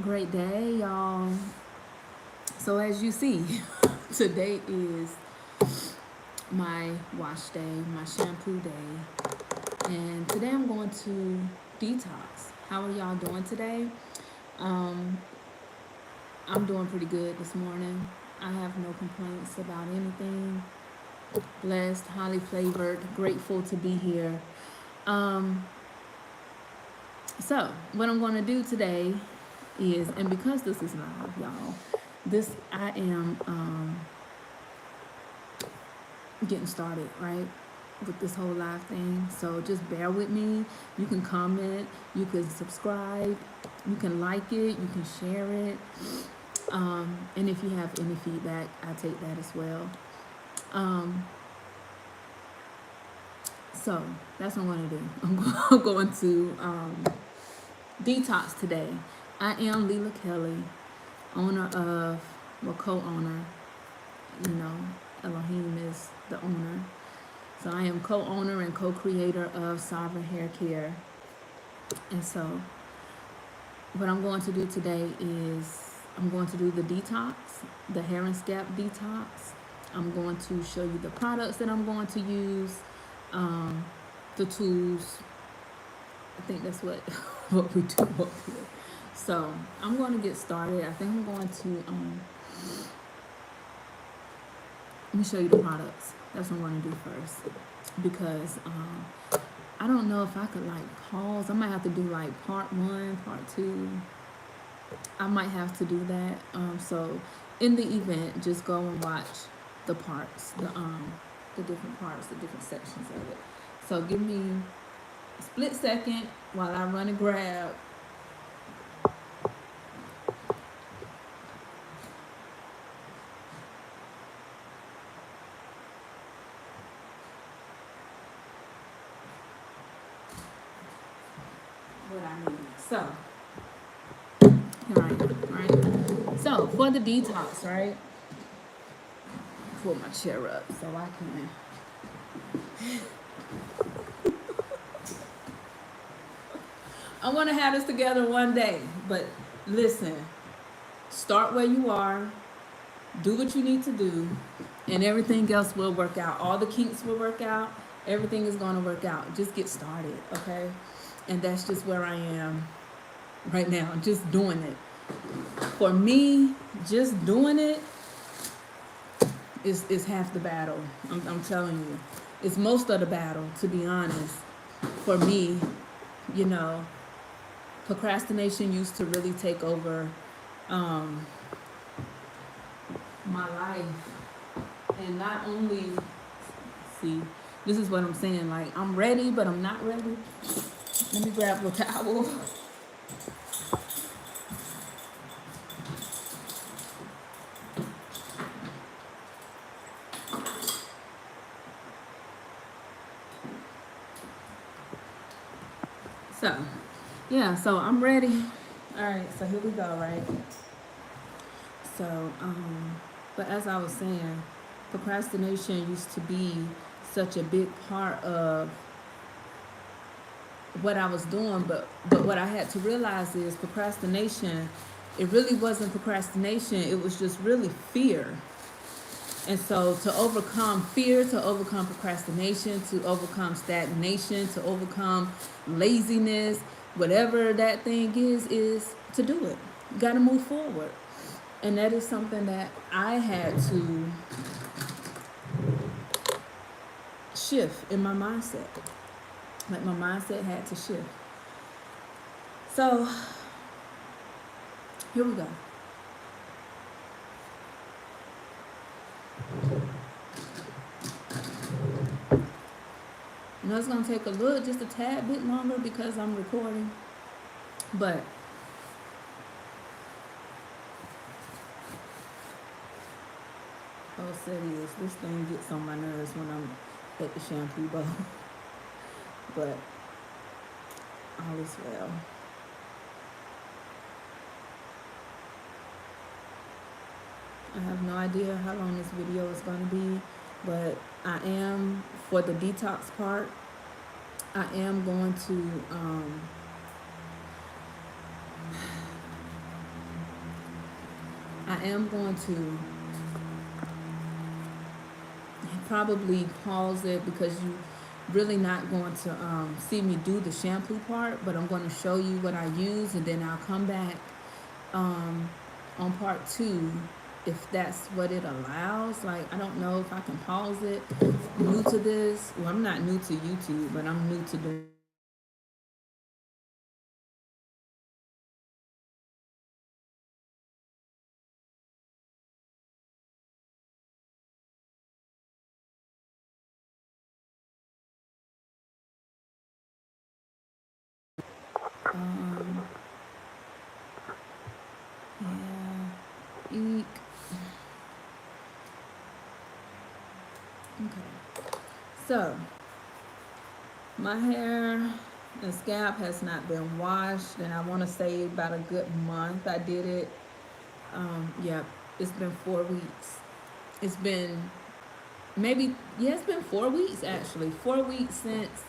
Great day, y'all. So as you see, today is my wash day, my shampoo day, and today I'm going to detox. How are y'all doing today? Um, I'm doing pretty good this morning. I have no complaints about anything. Blessed, highly flavored, grateful to be here. Um, so what I'm going to do today is, and because this is live, y'all, this I am getting started, right, with this whole live thing. So just bear with me. You can comment, you can subscribe, you can like it, you can share it. And if you have any feedback, I take that as well. So that's what I'm going to do. I'm going to detox today. I am iamLeliaKelly, owner of, well, co-owner. You know, Elohim is the owner. So I am co-owner and co-creator of Sovereign Hair Care. And so what I'm going to do today is I'm going to do the detox, the hair and scalp detox. I'm going to show you the products that I'm going to use, the tools. I think that's what what we do up here. So I'm going to get started. I think I'm going to let me show you the products. That's what I'm going to do first, because I don't know if I could like pause. I might have to do like part 1, part 2. I might have to do that. So in the event, just go and watch the parts, the different parts, the different sections of it. So give me a split second while I run and grab what I need. So here I am, right? So for the detox, right? Pull my chair up so I can. I want to have this together one day, but listen, start where you are, do what you need to do, and everything else will work out. All the kinks will work out. Everything is going to work out. Just get started, okay? And that's just where I am right now, just doing it. For me, just doing it is half the battle. I'm telling you. It's most of the battle, to be honest. For me, you know, procrastination used to really take over my life. And not only, see, this is what I'm saying, like, I'm ready, but I'm not ready. Let me grab a towel. So, yeah, so I'm ready. All right, so here we go, right? So, but as I was saying, procrastination used to be such a big part of what I was doing, but what I had to realize is procrastination, it really wasn't procrastination, it was just really fear. And so to overcome fear, to overcome procrastination, to overcome stagnation, to overcome laziness, whatever that thing is to do it. You got to move forward. And that is something that I had to shift in my mindset. Like, my mindset had to shift. So here we go. I know it's going to take just a tad bit longer because I'm recording. But all said is, this thing gets on my nerves when I'm at the shampoo bowl. But all is well. I have no idea how long this video is going to be, but I am, for the detox part, I am going to I am going to probably pause it because you really not going to see me do the shampoo part, but I'm going to show you what I use, and then I'll come back on part 2 if that's what it allows. Like, I don't know if I can pause it. I'm new to this. Well, I'm not new to YouTube, but I'm new to doing um yeah, eek. Okay. So my hair and scalp has not been washed, and I want to say about a good month I did it. Yep, it's been 4 weeks. It's been maybe, yeah, it's been 4 weeks actually. 4 weeks since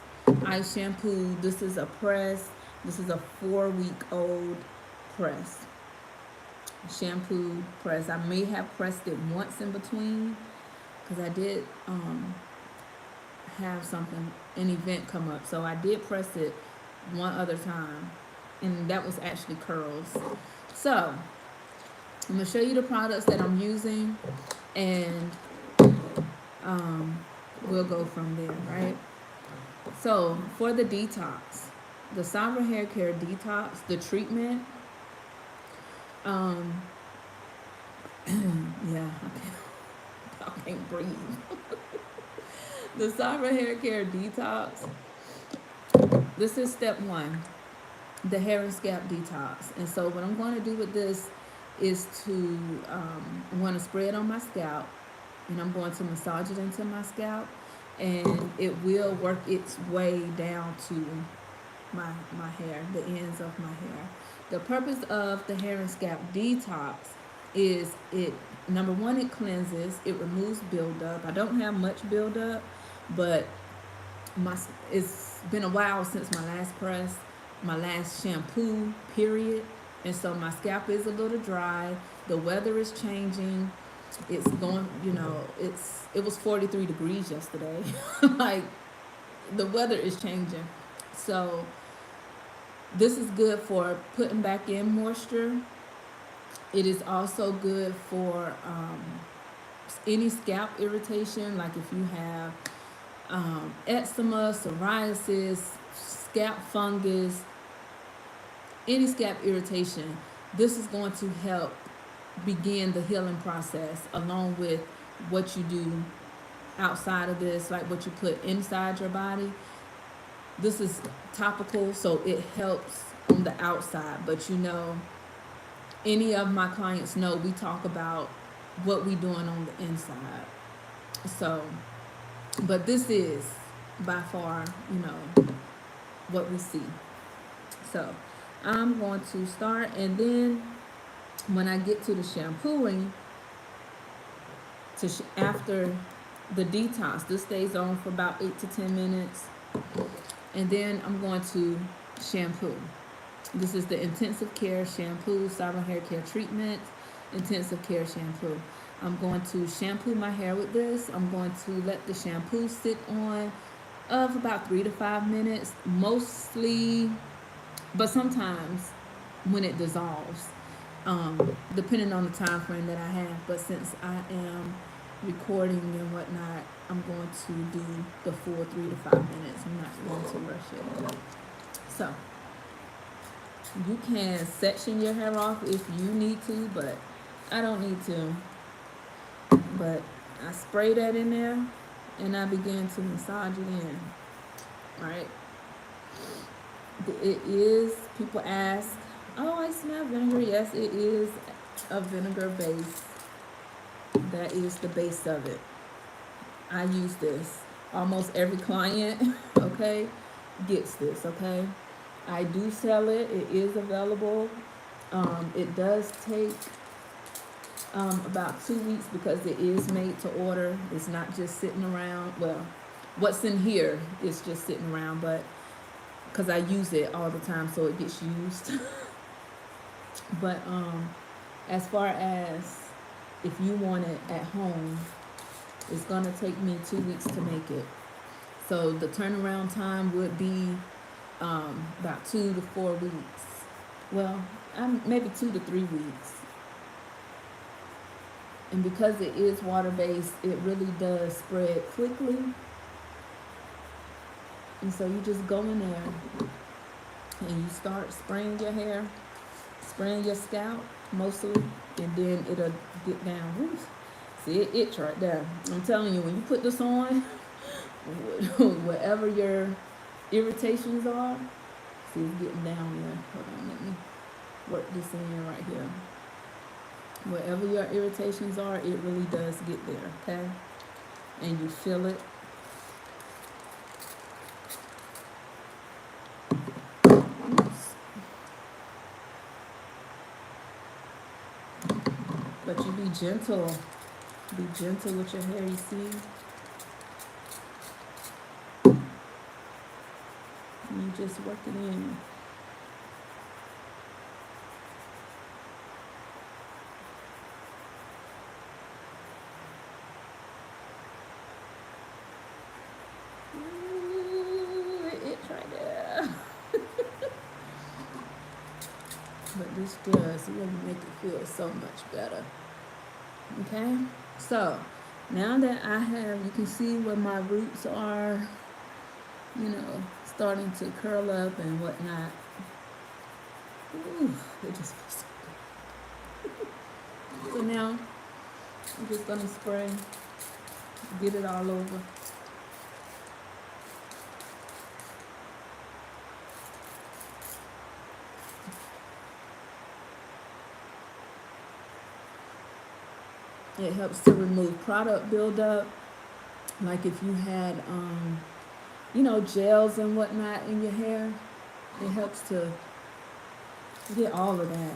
I shampooed. This is a press. This is a 4 week old press. Shampoo press. I may have pressed it once in between because I did have something, an event come up. So I did press it one other time, and that was actually curls. So I'm gonna show you the products that I'm using, and um, we'll go from there, right? So for the detox, the Sabra Hair Care Detox, the treatment, um, yeah, I can't breathe. The Sabra Hair Care Detox, this is step 1, the hair and scalp detox. And so what I'm going to do with this is to, I'm going to spray it on my scalp, and I'm going to massage it into my scalp, and it will work its way down to my hair, the ends of my hair. The purpose of the hair and scalp detox is it, number 1, it cleanses, it removes buildup. I don't have much buildup, but it's been a while since my last press, my last shampoo, period. And so my scalp is a little dry. The weather is changing. It's going, it was 43 degrees yesterday. Like, the weather is changing. So this is good for putting back in moisture. It is also good for any scalp irritation, like if you have eczema, psoriasis, scalp fungus, any scalp irritation. This is going to help begin the healing process, along with what you do outside of this, like what you put inside your body. This is topical, so it helps on the outside, but any of my clients know we talk about what we doing on the inside. So, but this is by far, what we see. So I'm going to start, and then when I get to the shampooing, after the detox, this stays on for about 8 to 10 minutes, and then I'm going to shampoo. This is the intensive care shampoo, Sabra Hair Care Treatment, intensive care shampoo. I'm going to shampoo my hair with this. I'm going to let the shampoo sit on of about 3 to 5 minutes, mostly, but sometimes when it dissolves, depending on the time frame that I have. But since I am recording and whatnot, I'm going to do the full 3 to 5 minutes. I'm not going to rush it. So you can section your hair off if you need to, but I don't need to. But I spray that in there, and I begin to massage it in. Right? It is, people ask, oh, I smell vinegar. Yes, it is a vinegar base. That is the base of it. I use this. Almost every client, okay, gets this, okay? I do sell it. It is available. It does take about 2 weeks because it is made to order. It's not just sitting around. Well, what's in here is just sitting around, but because I use it all the time, so it gets used. But As far as if you want it at home, it's gonna take me 2 weeks to make it. So the turnaround time would be about 2 to 4 weeks. Well, maybe 2 to 3 weeks. And because it is water-based, it really does spread quickly. And so you just go in there and you start spraying your hair, spraying your scalp mostly, and then it'll get down. Woo. See, it itch right there. I'm telling you, when you put this on, wherever your irritations are, see, it's getting down there. Hold on, let me work this in right here. Wherever your irritations are, it really does get there, okay? And you feel it. Oops. But you be gentle. Be gentle with your hair, you see? And you just work it in. But this does really make it feel so much better. Okay, so now that I have, you can see where my roots are, you know, starting to curl up and whatnot. Ooh, it just feels so good. So now I'm just gonna spray, get it all over. It helps to remove product buildup. Like if you had, you know, gels and whatnot in your hair, it helps to get all of that.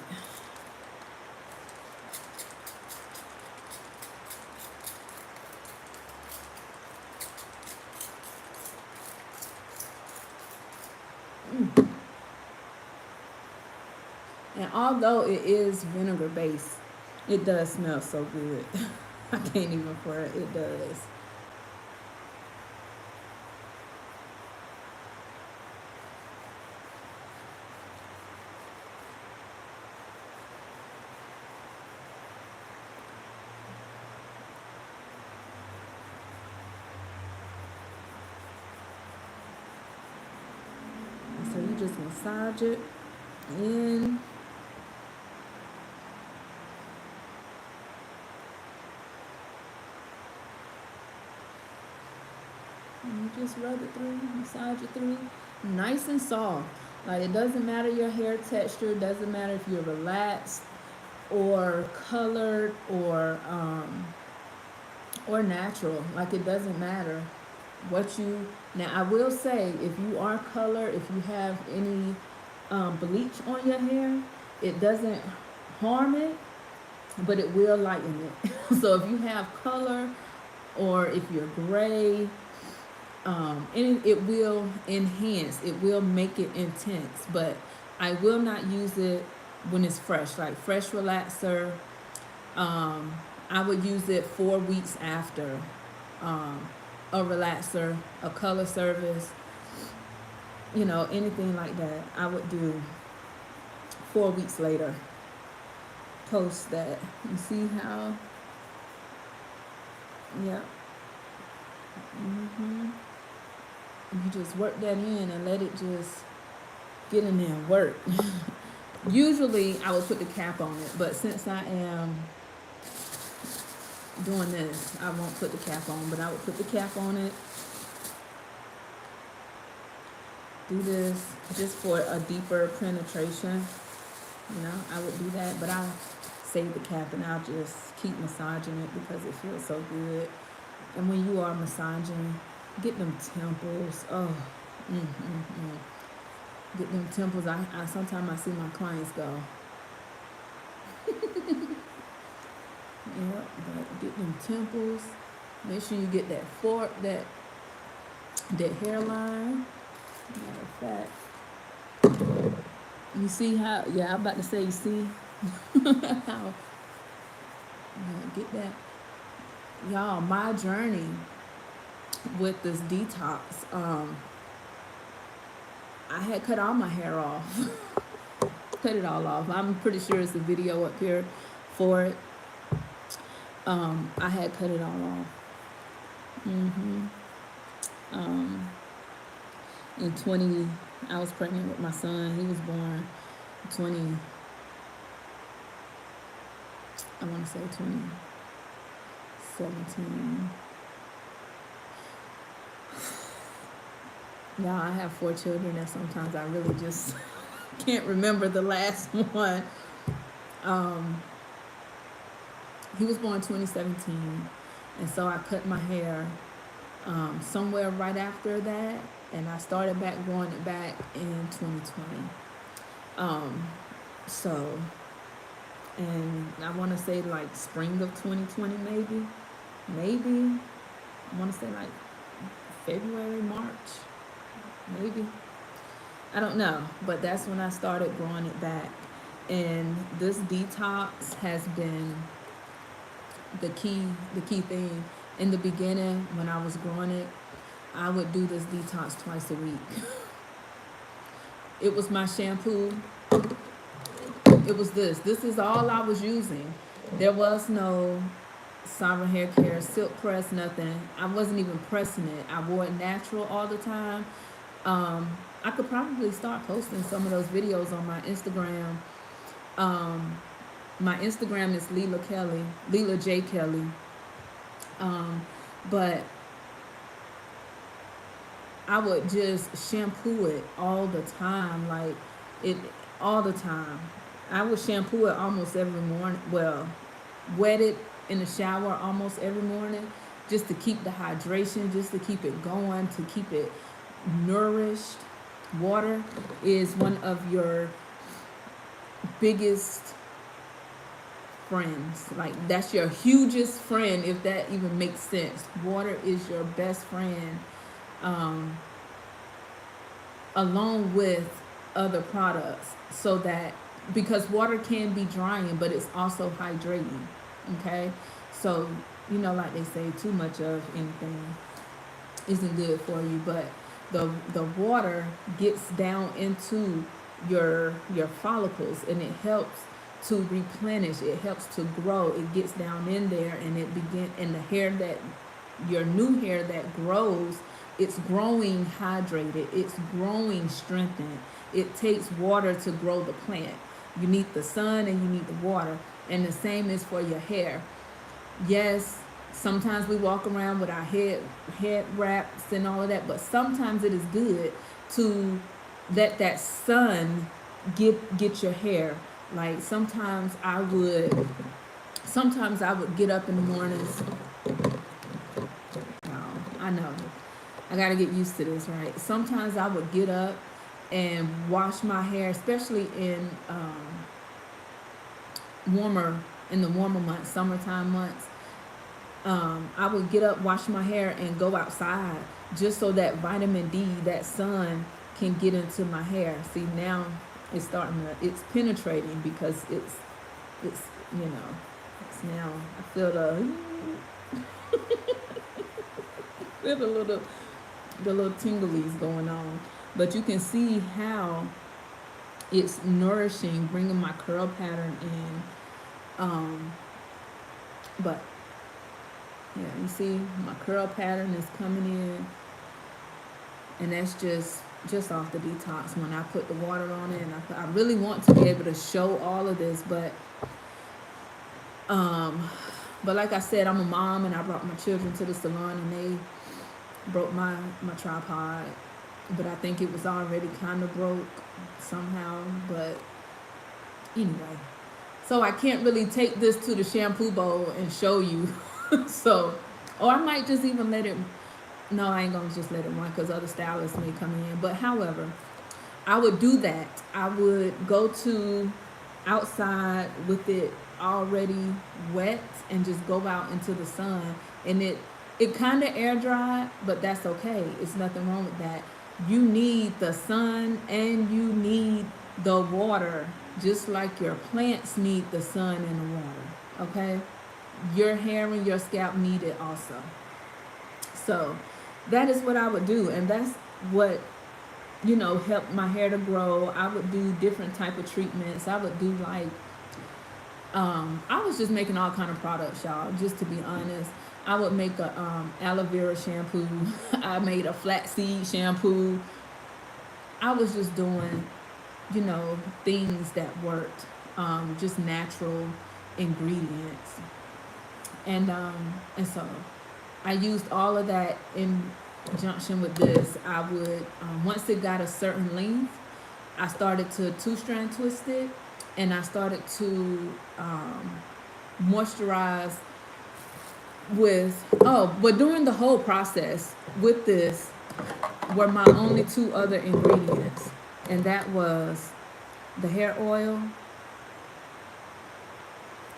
And although it is vinegar based, it does smell so good. I can't even front. It does. So you just massage it in. And you just rub it through, massage it through, nice and soft. Like it doesn't matter your hair texture, it doesn't matter if you're relaxed or colored or natural. Like it doesn't matter what you. Now I will say, if you are colored, if you have any bleach on your hair, it doesn't harm it, but it will lighten it. So if you have color or if you're gray, it will enhance, it will make it intense, but I will not use it when it's fresh, like fresh relaxer. I would use it 4 weeks after a relaxer, a color service, you know, anything like that. I would do 4 weeks later, post that. You see how? Yep. You just work that in and let it just get in there and work. Usually I would put the cap on it, but since I am doing this, I won't put the cap on, but I would put the cap on it. Do this just for a deeper penetration. You know, I would do that, but I'll save the cap and I'll just keep massaging it because it feels so good. And when you are massaging, get them temples. Oh, get them temples. I sometimes I see my clients go. Yeah, but get them temples. Make sure you get that fork, that hairline. Matter of fact, you see how? Yeah, I'm about to say. You see How, get that. Y'all, my journey with this detox, I had cut all my hair off. Cut it all off. I'm pretty sure it's a video up here for it. I had cut it all off. In 20, I was pregnant with my son. He was born 20, I want to say 2017. Y'all, I have 4 children, and sometimes I really just can't remember the last one. He was born 2017, and so I cut my hair somewhere right after that, and I started back growing it back in 2020. So, and I want to say like spring of 2020, maybe. I want to say like February, March, maybe. I don't know, but that's when I started growing it back. And this detox has been the key thing. In the beginning, when I was growing it, I would do this detox twice a week. It was my shampoo. It was this. This is all I was using. There was no Sovereign Hair Care, SilkPress, nothing. I wasn't even pressing it. I wore it natural all the time. I could probably start posting some of those videos on my Instagram. My Instagram is Leila J. Kelly. But I would just shampoo it all the time, all the time. I would shampoo it almost every morning. Well, wet it in the shower almost every morning, just to keep the hydration, just to keep it going, to keep it nourished. Water is one of your biggest friends. Like, that's your hugest friend, if that even makes sense. Water is your best friend, along with other products, so that, because water can be drying, but it's also hydrating. Okay, so like they say, too much of anything isn't good for you, but the water gets down into your follicles, and it helps to replenish, it helps to grow, it gets down in there, and and the hair, that your new hair that grows, it's growing hydrated, it's growing strengthened. It takes water to grow the plant. You need the sun and you need the water, and the same is for your hair. Yes, sometimes we walk around with our head wraps and all of that, but sometimes it is good to let that sun get your hair. Like, sometimes I would get up in the mornings. I know, I gotta get used to this, right? Sometimes I would get up and wash my hair, especially in the warmer months, summertime months. I would get up, wash my hair, and go outside, just so that vitamin D, that sun, can get into my hair. See, now it's penetrating, because it's now I feel the little tinglies going on. But you can see how it's nourishing, bringing my curl pattern in. But yeah, you see my curl pattern is coming in, and that's just off the detox. When I put the water on it, and I really want to be able to show all of this, but like I said, I'm a mom, and I brought my children to the salon, and they broke my tripod. But I think it was already kind of broke somehow. But anyway, so I can't really take this to the shampoo bowl and show you. So, or I might just even let it. No, I ain't gonna just let it run, because other stylists may come in. But however, I would do that. I would go to outside with it already wet, and just go out into the sun, and it kind of air dried, but that's okay. It's nothing wrong with that. You need the sun and you need the water just like your plants need the sun and the water, okay? Your hair and your scalp need it also. So that is what I would do, and that's what, you know, helped my hair to grow. I would do different type of treatments. I would do like, I was just making all kind of products, y'all, just to be honest. I would make a aloe vera shampoo. I made a flaxseed shampoo. I was just doing, you know, things that worked, just natural ingredients. And so I used all of that in conjunction with this. I would, once it got a certain length, I started to two-strand twist it, and I started to moisturize with, oh, but during the whole process with this were my only two other ingredients, and that was the hair oil.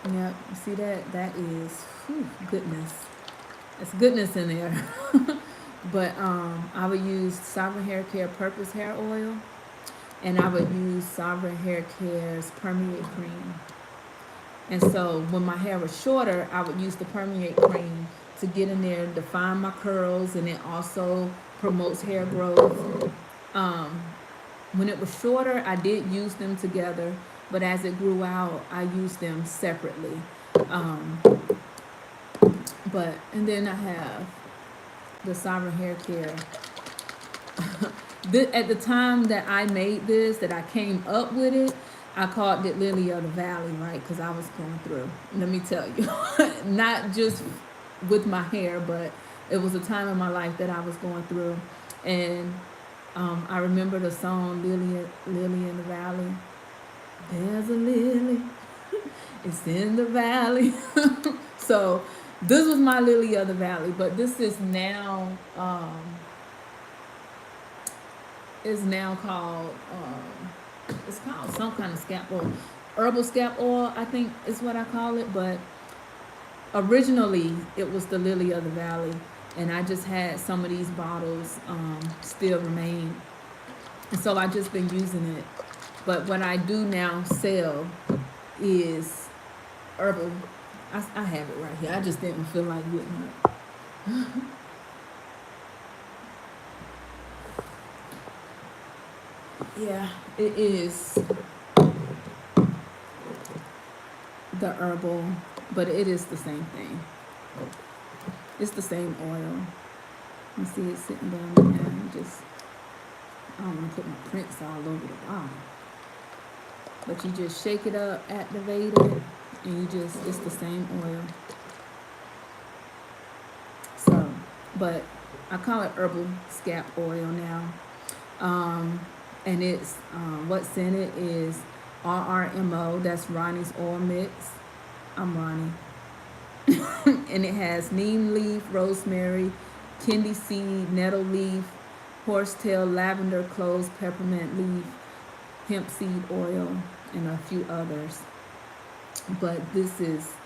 Yep, you see that? That is, whew, goodness. It's goodness in there. But I would use Sovereign Hair Care Purpose Hair Oil, and I would use Sovereign Hair Care's Permeate Cream. And so when my hair was shorter, I would use the Permeate Cream to get in there, define my curls, and it also promotes hair growth. When it was shorter, I did use them together, but as it grew out, I used them separately. And then I have the Sovereign Hair Care. At the time that I made this, that I came up with it, I called it Lily of the Valley, right? Because I was going through, let me tell you, not just with my hair, but it was a time in my life that I was going through. And I remember the song Lily in the Valley. There's a lily, it's in the valley. So this was my Lily of the Valley, but this is now called it's called some kind of scalp oil, herbal scalp oil, I think is what I call it. But originally it was the Lily of the Valley, and I just had some of these bottles still remain, and so I just been using it. But what I do now sell is herbal. I have it right here. I just didn't feel like getting it. Yeah, it is the herbal, but it is the same thing. It's the same oil. You see it sitting down there. I don't want to put my prints all over the bottom. But you just shake it up, activate it, and it's the same oil. So, but I call it herbal scalp oil now. And it's, what's in it is RRMO, that's Ronnie's Oil Mix. I'm Ronnie. And it has neem leaf, rosemary, kendi seed, nettle leaf, horsetail, lavender, cloves, peppermint leaf, hemp seed oil, and a few others. But this is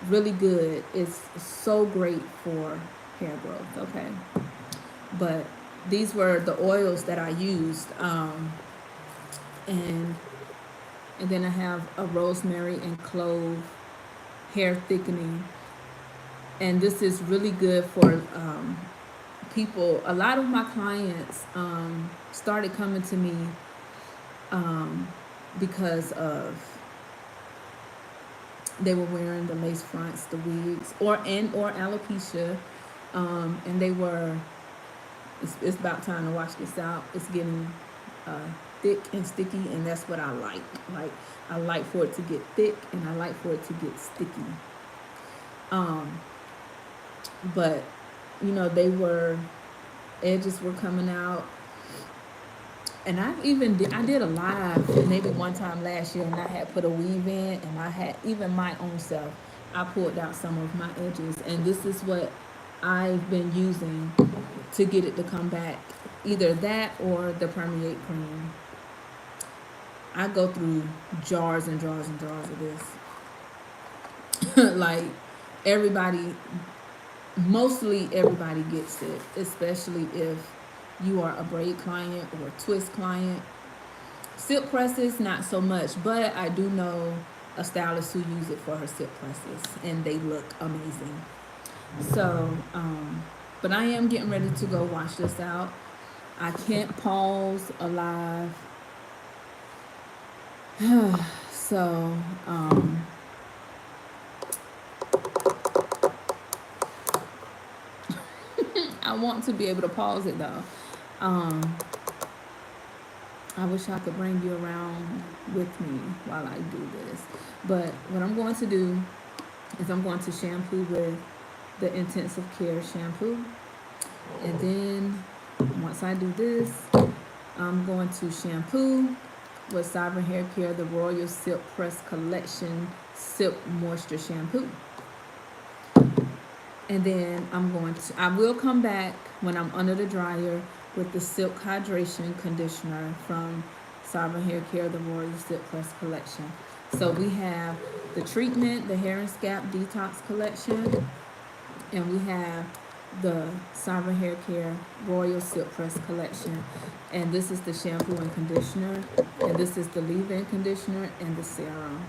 really good. It's so great for hair growth, okay? But these were the oils that I used. And then I have a rosemary and clove hair thickening. And this is really good for people. A lot of my clients started coming to me because of they were wearing the lace fronts, the wigs, or alopecia, and they were. It's about time to wash this out. It's getting thick and sticky, and that's what I like. Like, I like for it to get thick, and I like for it to get sticky. But you know, edges were coming out. And I did a live maybe one time last year, and I had put a weave in, and I had, even my own self, I pulled out some of my edges, and this is what I've been using to get it to come back. Either that or the Permeate Cream. I go through jars and jars and jars of this. Like, mostly everybody gets it, especially if you are a braid client or a twist client. Silk presses, not so much, but I do know a stylist who use it for her silk presses, and they look amazing. So, but I am getting ready to go wash this out. I can't pause a live. So, I want to be able to pause it though. Um, I wish I could bring you around with me while I do this. But what I'm going to do is I'm going to shampoo with the Intensive Care shampoo. And then once I do this, I'm going to shampoo with Sovereign Hair Care, the Royal SilkPress Collection Silk Moisture Shampoo. And then I will come back when I'm under the dryer with the Silk Hydration Conditioner from Sovereign Hair Care, the Royal SilkPress Collection. So we have the treatment, the Hair and Scalp Detox Collection, and we have the Sovereign Hair Care Royal SilkPress Collection. And this is the shampoo and conditioner, and this is the leave-in conditioner and the serum.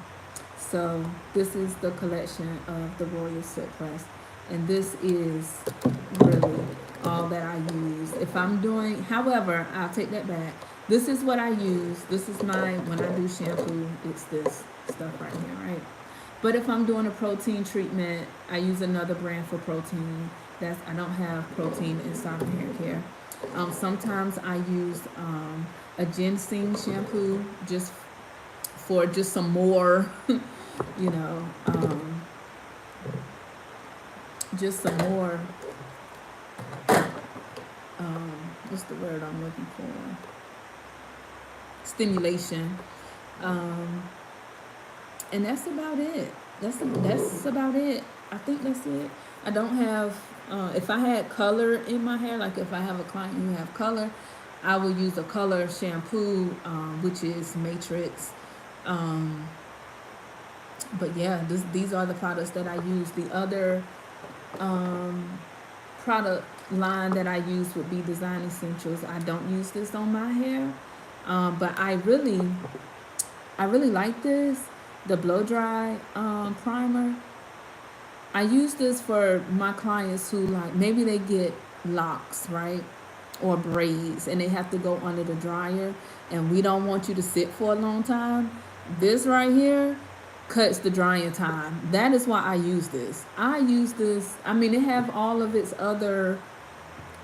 So this is the collection of the Royal SilkPress. And this is really all that I use. If I'm doing, however, I'll take that back. This is what I use. This is when I do shampoo, it's this stuff right here, right? But if I'm doing a protein treatment, I use another brand for protein. I don't have protein in Sovereign Hair Care. Sometimes I use a ginseng shampoo just for just some more, you know, just some more, what's the word I'm looking for? Stimulation. And that's about it. That's about it. I think that's it. I don't have, if I had color in my hair, like if I have a client who have color, I will use a color shampoo, which is Matrix. But yeah, these are the products that I use. The other product line that I use would be Design Essentials. I don't use this on my hair, but I really like this, the blow dry primer. I use this for my clients who, like, maybe they get locks, right, or braids, and they have to go under the dryer, and we don't want you to sit for a long time. This right here cuts the drying time. That is why I use this. I mean, it have all of its other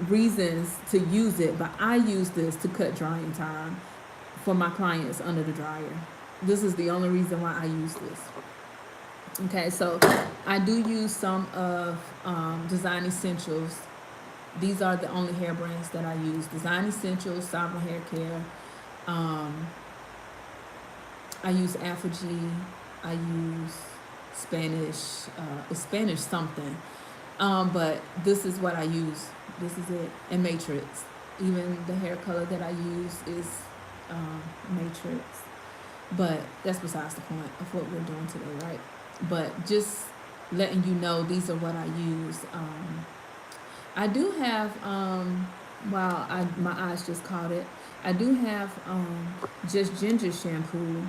reasons to use it, but I use this to cut drying time for my clients under the dryer. This is the only reason why I use this. Okay, so I do use some of Design Essentials. These are the only hair brands that I use. Design Essentials, Sovereign Hair Care. I use Afrogy. I use Spanish. It's Spanish something. But this is what I use. This is it. And Matrix. Even the hair color that I use is Matrix. But that's besides the point of what we're doing today, right? But just letting you know, these are what I use. I do have, wow, my eyes just caught it. I do have Just Ginger shampoo.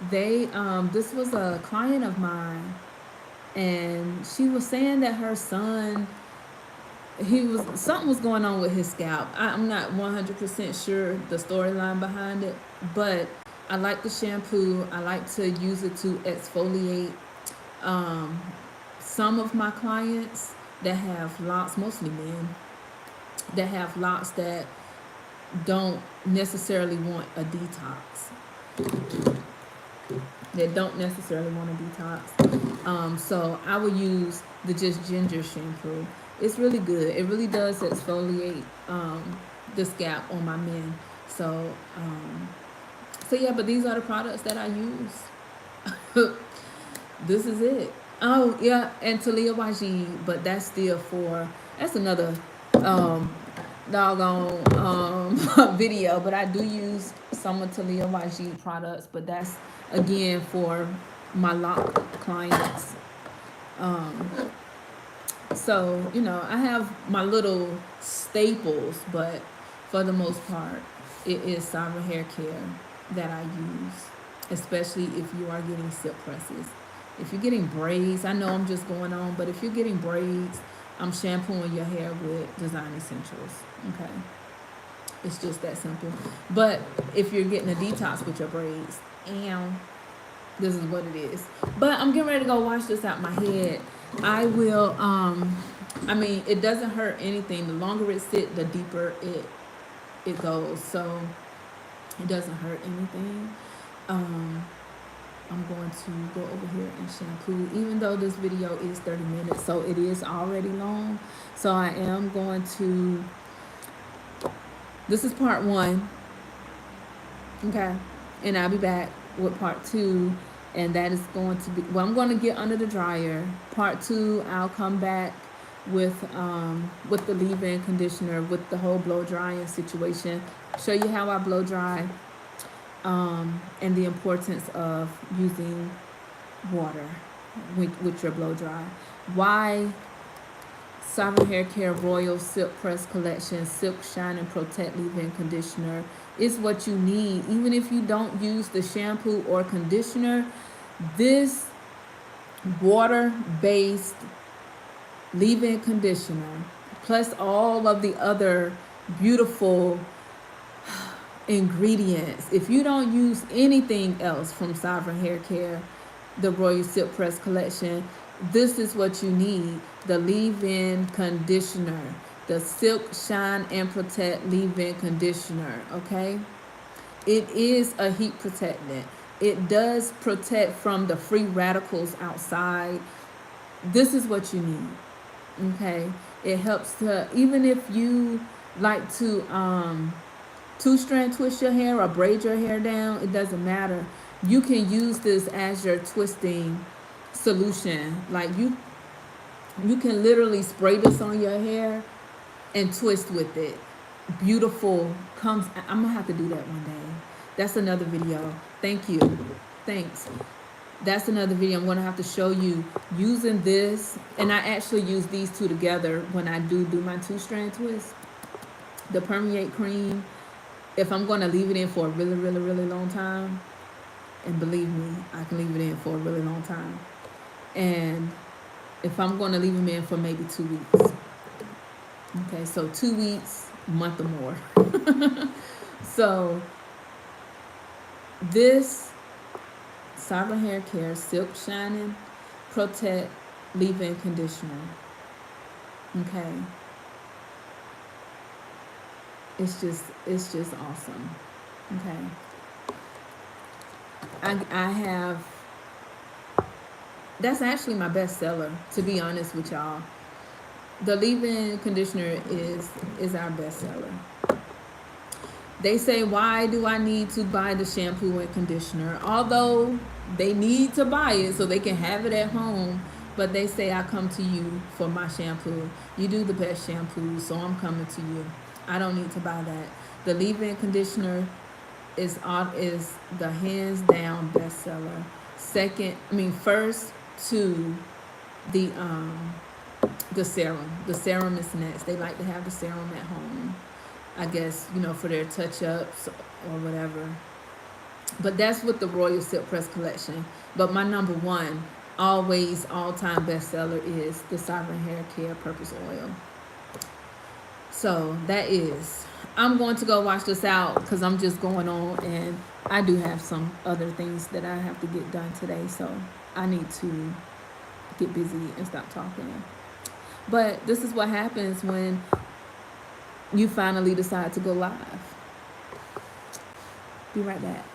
This was a client of mine, and she was saying that her son, something was going on with his scalp. I'm not 100% sure the storyline behind it, but I like the shampoo. I like to use it to exfoliate. Some of my clients that have locks, mostly men, that have locks that don't necessarily want a detox. They don't necessarily want a detox. So I will use the Just Ginger shampoo. It's really good. It really does exfoliate the scalp on my men. So yeah, but these are the products that I use. This is it. Oh yeah, and Talia Wajid, but that's another doggone video. But I do use some of Talia Wajid products, but that's again for my lock clients. So, you know, I have my little staples, but for the most part, it is Sovereign Hair Care that I use, especially if you are getting silk presses. If you're getting braids, I know I'm just going on, but if you're getting braids, I'm shampooing your hair with Design Essentials. Okay, it's just that simple. But if you're getting a detox with your braids, and this is what it is. But I'm getting ready to go wash this out my head. I will. I mean, it doesn't hurt anything. The longer it sits, the deeper it goes. So it doesn't hurt anything. I'm going to go over here and shampoo, even though this video is 30 minutes, so it is already long. So I am going to, this is part 1, okay, and I'll be back with part 2, and that is going to be, well, I'm going to get under the dryer. Part 2, I'll come back with the leave-in conditioner, with the whole blow drying situation, show you how I blow dry, and the importance of using water with your blow dry. Why Sovereign Hair Care Royal SilkPress Collection Silk Shine and Protect Leave-In Conditioner is what you need. Even if you don't use the shampoo or conditioner, this water-based leave-in conditioner, plus all of the other beautiful ingredients. If you don't use anything else from Sovereign Hair Care, the Royal SilkPress Collection, this is what you need. The leave-in conditioner, the Silk Shine and Protect leave-in conditioner, okay? It is a heat protectant. It does protect from the free radicals outside. This is what you need, okay? It helps to, even if you like to two-strand twist your hair or braid your hair down, it doesn't matter. You can use this as your twisting solution. Like you can literally spray this on your hair and twist with it. Beautiful. I'm gonna have to do that one day. That's another video. Thank you. Thanks. That's another video. I'm gonna have to show you using this, and I actually use these two together when I do my two-strand twist. The permeate cream, if I'm going to leave it in for a really, really, really long time, and believe me, I can leave it in for a really long time. And if I'm going to leave them in for maybe 2 weeks. Okay, so 2 weeks, a month or more. So this Sovereign Hair Care Silk Shining Protect Leave-In Conditioner. Okay. It's just awesome. Okay. I have, that's actually my best seller, to be honest with y'all. The leave-in conditioner is our best seller. They say, why do I need to buy the shampoo and conditioner? Although they need to buy it so they can have it at home, but they say, I come to you for my shampoo. You do the best shampoo, so I'm coming to you. I don't need to buy that. The leave-in conditioner is the hands down bestseller. First to the serum. The serum is next. They like to have the serum at home, I guess, for their touch-ups or whatever. But that's with the Royal SilkPress Collection. But my number one, always all-time bestseller is the Sovereign Hair Care Purpose Oil. So that is, I'm going to go wash this out because I'm just going on, and I do have some other things that I have to get done today. So I need to get busy and stop talking. But this is what happens when you finally decide to go live. Be right back.